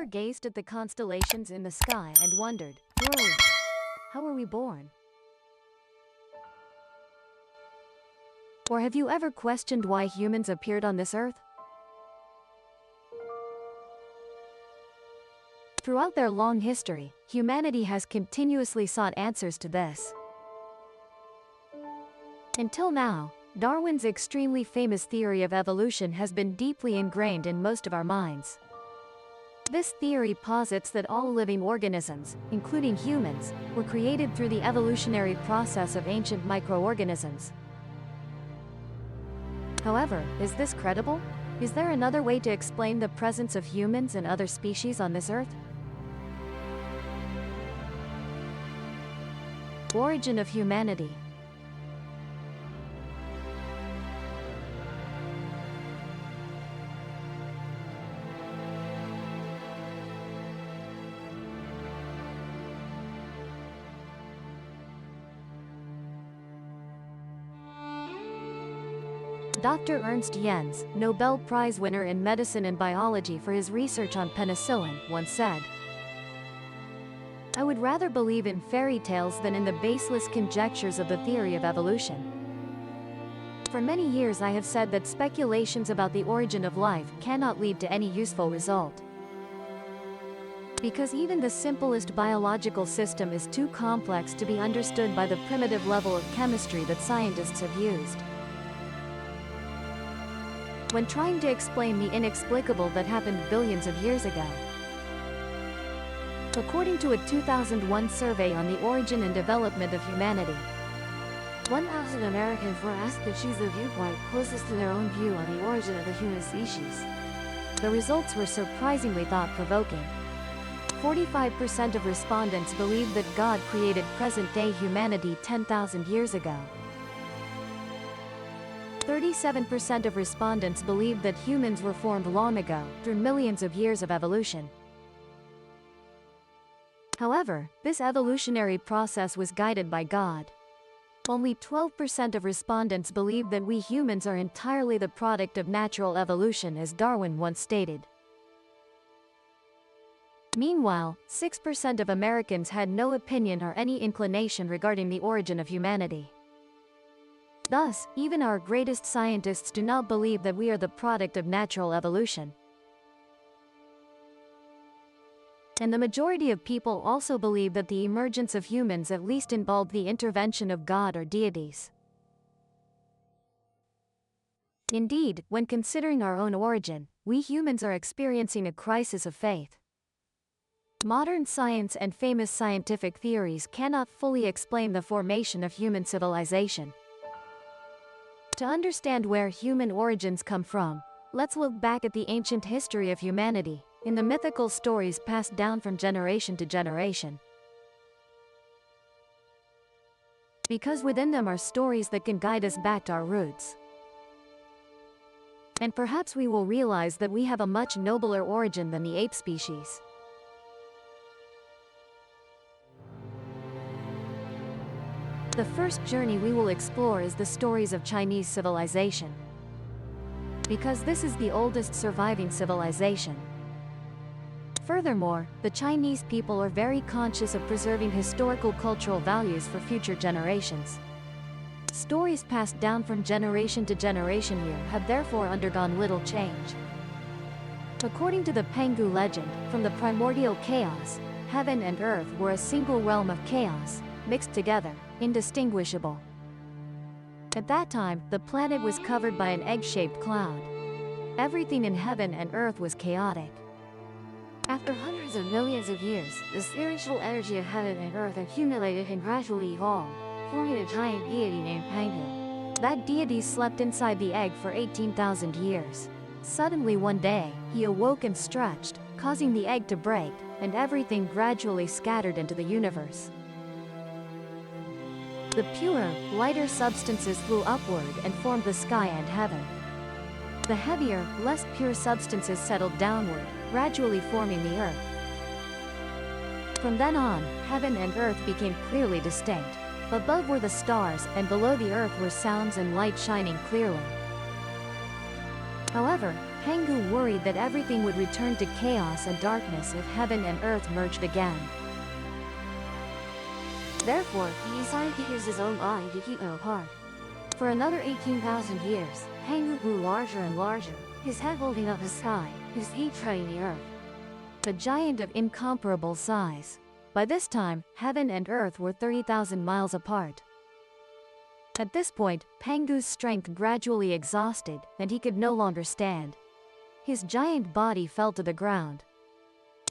ever gazed at the constellations in the sky and wondered, who are we? How were we born? Or have you ever questioned why humans appeared on this earth? Throughout their long history, humanity has continuously sought answers to this. Until now, Darwin's extremely famous theory of evolution has been deeply ingrained in most of our minds. This theory posits that all living organisms, including humans, were created through the evolutionary process of ancient microorganisms. However, is this credible? Is there another way to explain the presence of humans and other species on this earth? Origin of humanity. Dr. Ernst Jens, Nobel Prize winner in medicine and biology for his research on penicillin, once said, "I would rather believe in fairy tales than in the baseless conjectures of the theory of evolution. For many years I have said that speculations about the origin of life cannot lead to any useful result. Because even the simplest biological system is too complex to be understood by the primitive level of chemistry that scientists have used. When trying to explain the inexplicable that happened billions of years ago." According to a 2001 survey on the origin and development of humanity, 1,000 Americans were asked to choose the viewpoint closest to their own view on the origin of the human species. The results were surprisingly thought-provoking. 45% of respondents believed that God created present-day humanity 10,000 years ago. 37% of respondents believed that humans were formed long ago, through millions of years of evolution. However, this evolutionary process was guided by God. Only 12% of respondents believed that we humans are entirely the product of natural evolution, as Darwin once stated. Meanwhile, 6% of Americans had no opinion or any inclination regarding the origin of humanity. Thus, even our greatest scientists do not believe that we are the product of natural evolution. And the majority of people also believe that the emergence of humans at least involved the intervention of God or deities. Indeed, when considering our own origin, we humans are experiencing a crisis of faith. Modern science and famous scientific theories cannot fully explain the formation of human civilization. To understand where human origins come from, let's look back at the ancient history of humanity, in the mythical stories passed down from generation to generation. Because within them are stories that can guide us back to our roots. And perhaps we will realize that we have a much nobler origin than the ape species. The first journey we will explore is the stories of Chinese civilization. Because this is the oldest surviving civilization. Furthermore, the Chinese people are very conscious of preserving historical cultural values for future generations. Stories passed down from generation to generation here have therefore undergone little change. According to the Pengu legend, from the primordial chaos, heaven and earth were a single realm of chaos, mixed together, indistinguishable. At that time, the planet was covered by an egg-shaped cloud. Everything in heaven and earth was chaotic. After hundreds of millions of years, the spiritual energy of heaven and earth accumulated and gradually evolved, forming a giant deity named Pengu. That deity slept inside the egg for 18,000 years. Suddenly one day, he awoke and stretched, causing the egg to break, and everything gradually scattered into the universe. The purer, lighter substances flew upward and formed the sky and heaven. The heavier, less pure substances settled downward, gradually forming the earth. From then on, heaven and earth became clearly distinct. Above were the stars, and below the earth were sounds and light shining clearly. However, Pangu worried that everything would return to chaos and darkness if heaven and earth merged again. Therefore, he decided to use his own body to keep them apart. For another 18,000 years, Pangu grew larger and larger, his head holding up the sky, his feet treading the earth. The giant of incomparable size. By this time, heaven and earth were 30,000 miles apart. At this point, Pangu's strength gradually exhausted, and he could no longer stand. His giant body fell to the ground.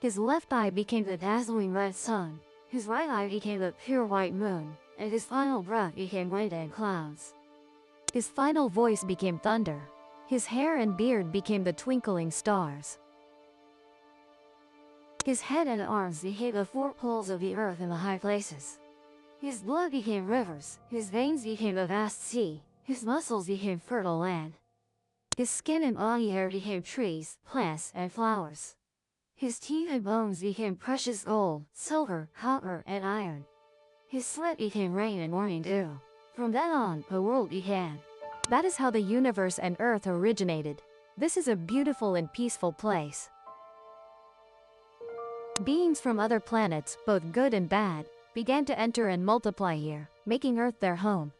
His left eye became the dazzling red sun, his right eye became the pure white moon, and his final breath became wind and clouds. His final voice became thunder. His hair and beard became the twinkling stars. His head and arms became the four poles of the earth in the high places. His blood became rivers, his veins became a vast sea, his muscles became fertile land. His skin and body hair became trees, plants, and flowers. His teeth and bones became precious gold, silver, copper, and iron. His sweat became rain and morning dew. From then on, the world began. That is how the universe and earth originated. This is a beautiful and peaceful place. Beings from other planets, both good and bad, began to enter and multiply here, making Earth their home.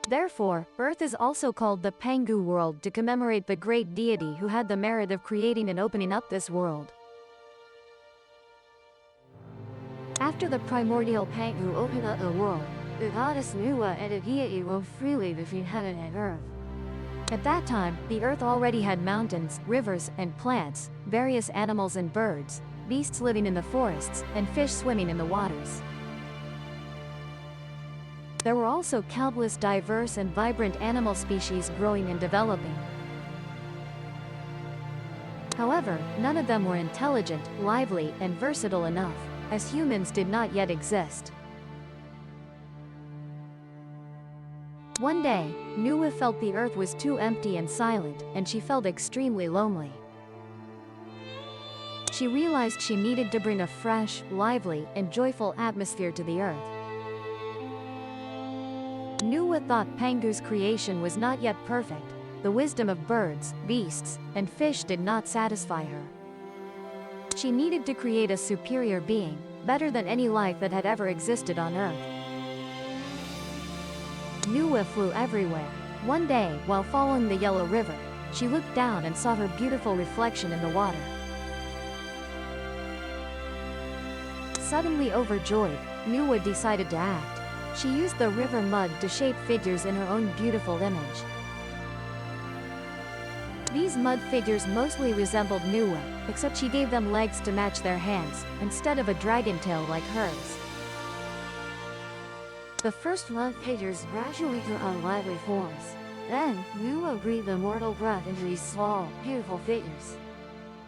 Therefore, Earth is also called the Pangu world to commemorate the great deity who had the merit of creating and opening up this world. After the primordial Pangu opened up the world, the goddess Nuwa and the deity roamed freely between heaven and earth. At that time, the earth already had mountains, rivers, and plants, various animals and birds, beasts living in the forests, and fish swimming in the waters. There were also countless diverse and vibrant animal species growing and developing. However, none of them were intelligent, lively, and versatile enough, as humans did not yet exist. One day, Nuwa felt the earth was too empty and silent, and she felt extremely lonely. She realized she needed to bring a fresh, lively, and joyful atmosphere to the earth. Nuwa thought Pangu's creation was not yet perfect. The wisdom of birds, beasts, and fish did not satisfy her. She needed to create a superior being, better than any life that had ever existed on Earth. Nuwa flew everywhere. One day, while following the Yellow River, she looked down and saw her beautiful reflection in the water. Suddenly overjoyed, Nuwa decided to act. She used the river mud to shape figures in her own beautiful image. These mud figures mostly resembled Nuwa, except she gave them legs to match their hands, instead of a dragon tail like hers. The first mud figures gradually took on lively forms. Then, Nuwa breathed a mortal breath into these small, beautiful figures.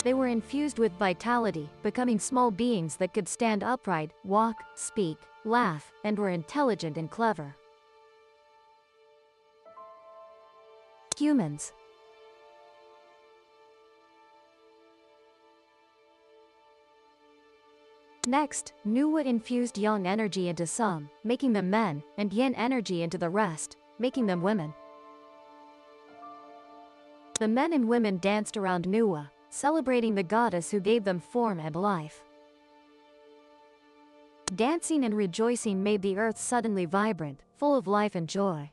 They were infused with vitality, becoming small beings that could stand upright, walk, speak, laugh, and were intelligent and clever. Humans. Next, Nuwa infused yang energy into some, making them men, and yin energy into the rest, making them women. The men and women danced around Nuwa, celebrating the goddess who gave them form and life. Dancing and rejoicing made the earth suddenly vibrant, full of life and joy.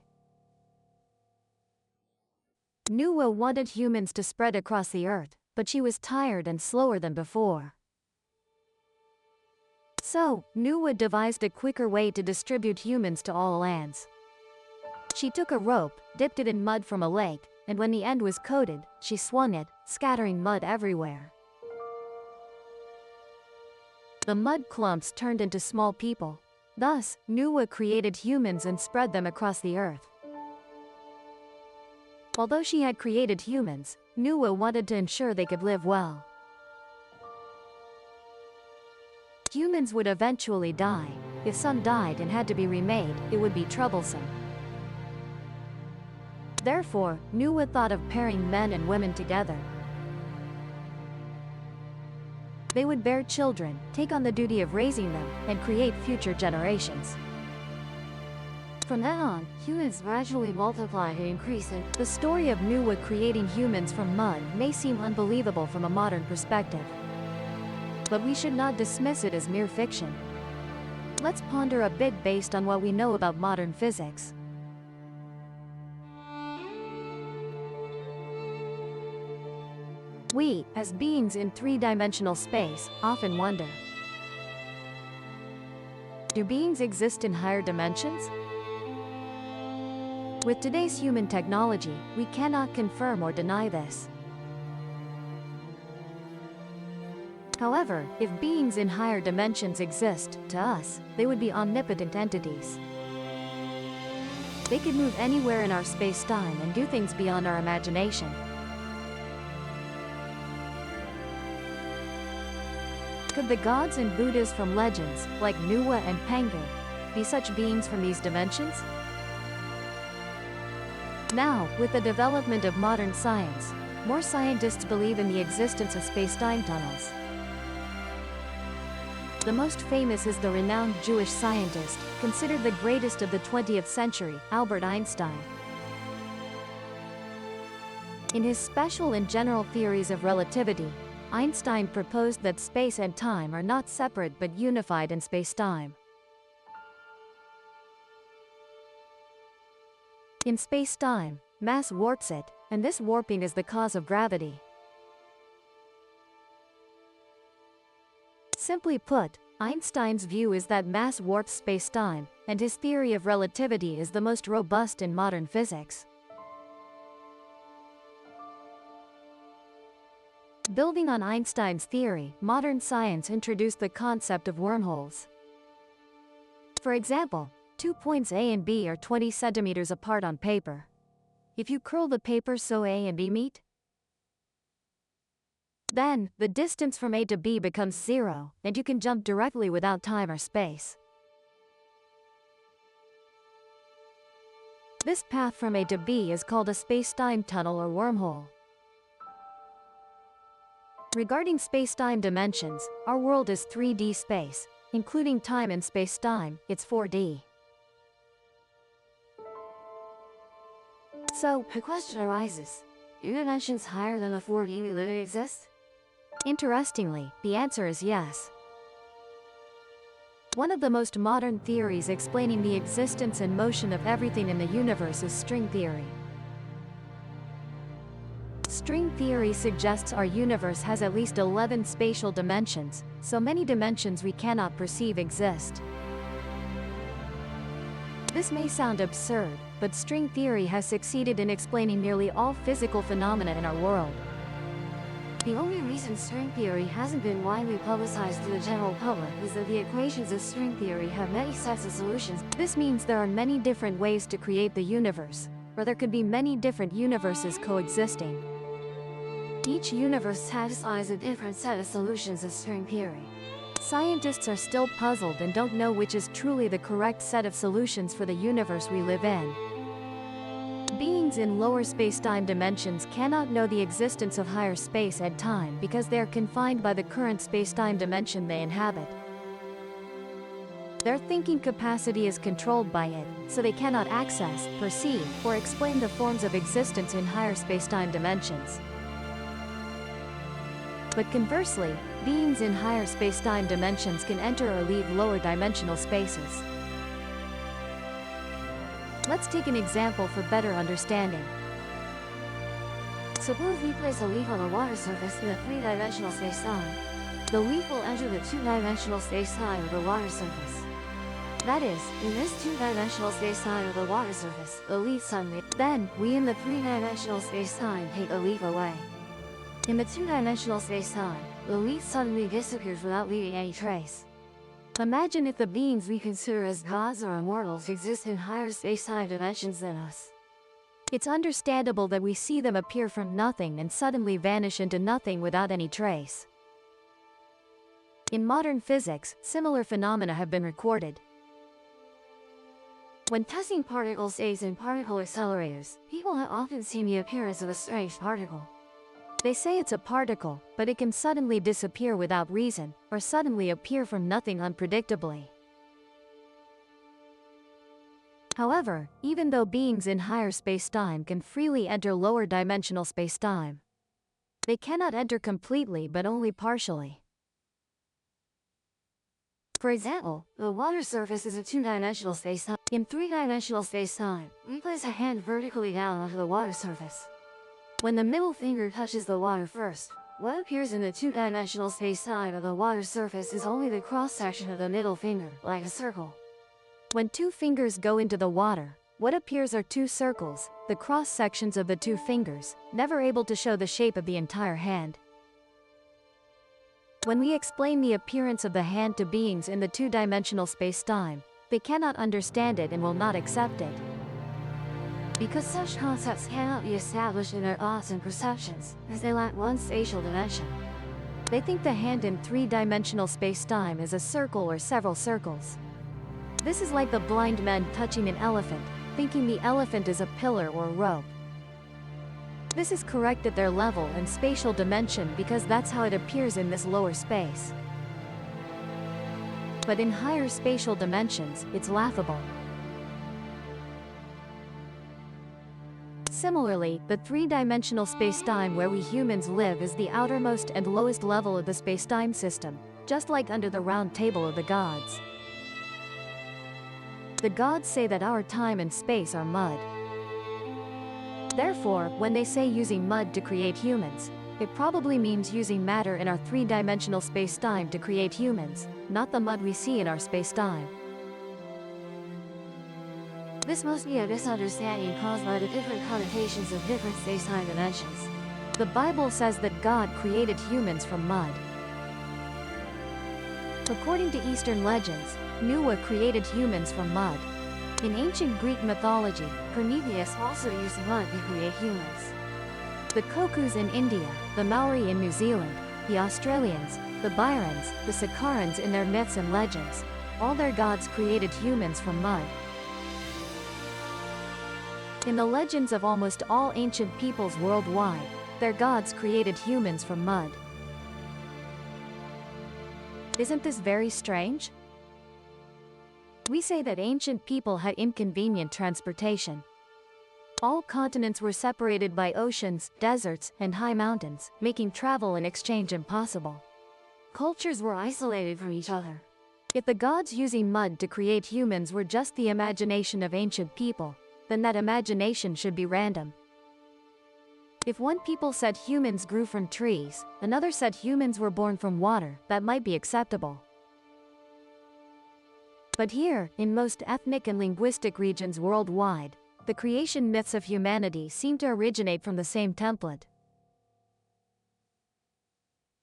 Nuwa wanted humans to spread across the earth, but she was tired and slower than before. So, Nuwa devised a quicker way to distribute humans to all lands. She took a rope, dipped it in mud from a lake, and when the end was coated, she swung it, scattering mud everywhere. The mud clumps turned into small people. Thus, Nuwa created humans and spread them across the earth. Although she had created humans, Nuwa wanted to ensure they could live well. Humans would eventually die. If some died and had to be remade, it would be troublesome. Therefore, Nuwa thought of pairing men and women together. They would bear children, take on the duty of raising them, and create future generations. From then on, humans gradually multiplied and increased. The story of Nuwa creating humans from mud may seem unbelievable from a modern perspective. But we should not dismiss it as mere fiction. Let's ponder a bit based on what we know about modern physics. We, as beings in three-dimensional space, often wonder, do beings exist in higher dimensions? With today's human technology, we cannot confirm or deny this. However, if beings in higher dimensions exist, to us, they would be omnipotent entities. They could move anywhere in our space-time and do things beyond our imagination. Could the gods and Buddhas from legends, like Nuwa and Pengu, be such beings from these dimensions? Now, with the development of modern science, more scientists believe in the existence of space-time tunnels. The most famous is the renowned Jewish scientist, considered the greatest of the 20th century, Albert Einstein. In his special and general theories of relativity, Einstein proposed that space and time are not separate but unified in space-time. In space-time, mass warps it, and this warping is the cause of gravity. Simply put, Einstein's view is that mass warps space-time, and his theory of relativity is the most robust in modern physics. Building on Einstein's theory, modern science introduced the concept of wormholes. For example, 2 points A and B are 20 centimeters apart on paper. If you curl the paper so A and B meet, then the distance from A to B becomes 0, and you can jump directly without time or space. This path from A to B is called a space-time tunnel or wormhole. Regarding space-time dimensions, our world is 3D space, including time and space-time, it's 4D. So, the question arises, do dimensions higher than the 4D we live in exist? Interestingly, the answer is yes. One of the most modern theories explaining the existence and motion of everything in the universe is string theory. String theory suggests our universe has at least 11 spatial dimensions, so many dimensions we cannot perceive exist. This may sound absurd, but string theory has succeeded in explaining nearly all physical phenomena in our world. The only reason string theory hasn't been widely publicized to the general public is that the equations of string theory have many sets of solutions. This means there are many different ways to create the universe, or there could be many different universes coexisting. Each universe satisfies a different set of solutions of string theory. Scientists are still puzzled and don't know which is truly the correct set of solutions for the universe we live in. Beings in lower space-time dimensions cannot know the existence of higher space and time because they are confined by the current space-time dimension they inhabit. Their thinking capacity is controlled by it, so they cannot access, perceive, or explain the forms of existence in higher space-time dimensions. But conversely, beings in higher space-time dimensions can enter or leave lower dimensional spaces. Let's take an example for better understanding. Suppose we place a leaf on a water surface in a three-dimensional space-time. The leaf will enter the two-dimensional space-time of the water surface. That is, in this two-dimensional space-time of the water surface, the leaf suddenly. Then, we in the three-dimensional space-time take the leaf away. In the two-dimensional space-time, the leaf suddenly disappears without leaving any trace. Imagine if the beings we consider as gods or immortals exist in higher space-time dimensions than us. It's understandable that we see them appear from nothing and suddenly vanish into nothing without any trace. In modern physics, similar phenomena have been recorded. When testing particle states in particle accelerators, people have often seen the appearance of a strange particle. They say it's a particle, but it can suddenly disappear without reason, or suddenly appear from nothing unpredictably. However, even though beings in higher spacetime can freely enter lower dimensional spacetime, they cannot enter completely but only partially. For example, the water surface is a two-dimensional spacetime. In three-dimensional spacetime, we place a hand vertically down onto the water surface. When the middle finger touches the water first, what appears in the two-dimensional spacetime of the water surface is only the cross-section of the middle finger, like a circle. When two fingers go into the water, what appears are two circles, the cross-sections of the two fingers, never able to show the shape of the entire hand. When we explain the appearance of the hand to beings in the two-dimensional spacetime, they cannot understand it and will not accept it. Because such concepts cannot be established in their thoughts and perceptions, as they lack one spatial dimension. They think the hand in three-dimensional spacetime is a circle or several circles. This is like the blind men touching an elephant, thinking the elephant is a pillar or rope. This is correct at their level and spatial dimension because that's how it appears in this lower space. But in higher spatial dimensions, it's laughable. Similarly, the three-dimensional spacetime where we humans live is the outermost and lowest level of the spacetime system, just like under the round table of the gods. The gods say that our time and space are mud. Therefore, when they say using mud to create humans, it probably means using matter in our three-dimensional spacetime to create humans, not the mud we see in our spacetime. This must be a misunderstanding caused by the different connotations of different spacetime dimensions. The Bible says that God created humans from mud. According to Eastern legends, Noah created humans from mud. In ancient Greek mythology, Prometheus also used mud to create humans. The Kokus in India, the Maori in New Zealand, the Australians, the Byrons, the Sakarans in their myths and legends, all their gods created humans from mud. In the legends of almost all ancient peoples worldwide, their gods created humans from mud. Isn't this very strange? We say that ancient people had inconvenient transportation. All continents were separated by oceans, deserts, and high mountains, making travel and exchange impossible. Cultures were isolated from each other. If the gods using mud to create humans were just the imagination of ancient people, then that imagination should be random. If one people said humans grew from trees, another said humans were born from water, that might be acceptable. But here, in most ethnic and linguistic regions worldwide, the creation myths of humanity seem to originate from the same template.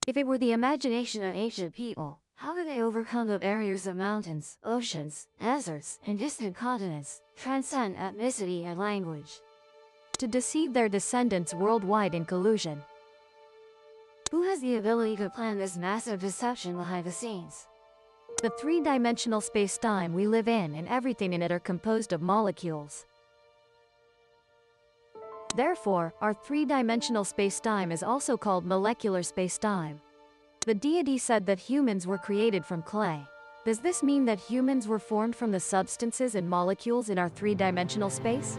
If it were the imagination of ancient people, how did they overcome the barriers of mountains, oceans, deserts, and distant continents, transcend ethnicity and language, to deceive their descendants worldwide in collusion? Who has the ability to plan this massive deception behind the scenes? The three-dimensional spacetime we live in and everything in it are composed of molecules. Therefore, our three-dimensional spacetime is also called molecular spacetime. The deity said that humans were created from clay. Does this mean that humans were formed from the substances and molecules in our three-dimensional space?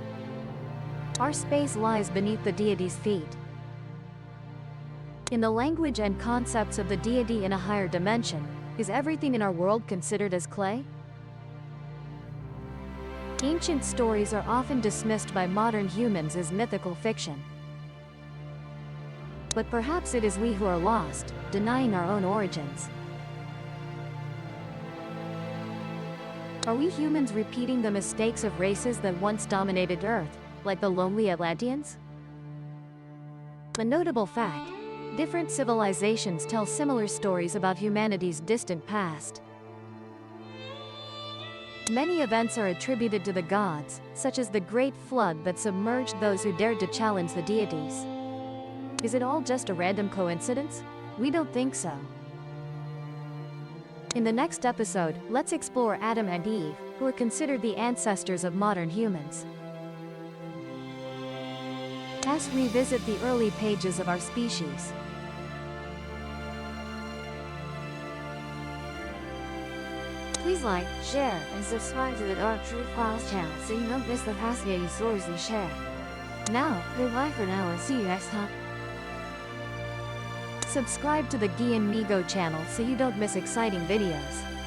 Our space lies beneath the deity's feet. In the language and concepts of the deity in a higher dimension, is everything in our world considered as clay? Ancient stories are often dismissed by modern humans as mythical fiction. But perhaps it is we who are lost, denying our own origins. Are we humans repeating the mistakes of races that once dominated Earth, like the lonely Atlanteans? A notable fact: different civilizations tell similar stories about humanity's distant past. Many events are attributed to the gods, such as the Great Flood that submerged those who dared to challenge the deities. Is it all just a random coincidence? We don't think so. In the next episode, let's explore Adam and Eve, who are considered the ancestors of modern humans. Let's revisit the early pages of our species. Please like, share, and subscribe to the Dark Truth Files channel so you don't miss the fascinating stories we share. Now, goodbye for now and see you next time. Subscribe to the Guy and Migo channel so you don't miss exciting videos.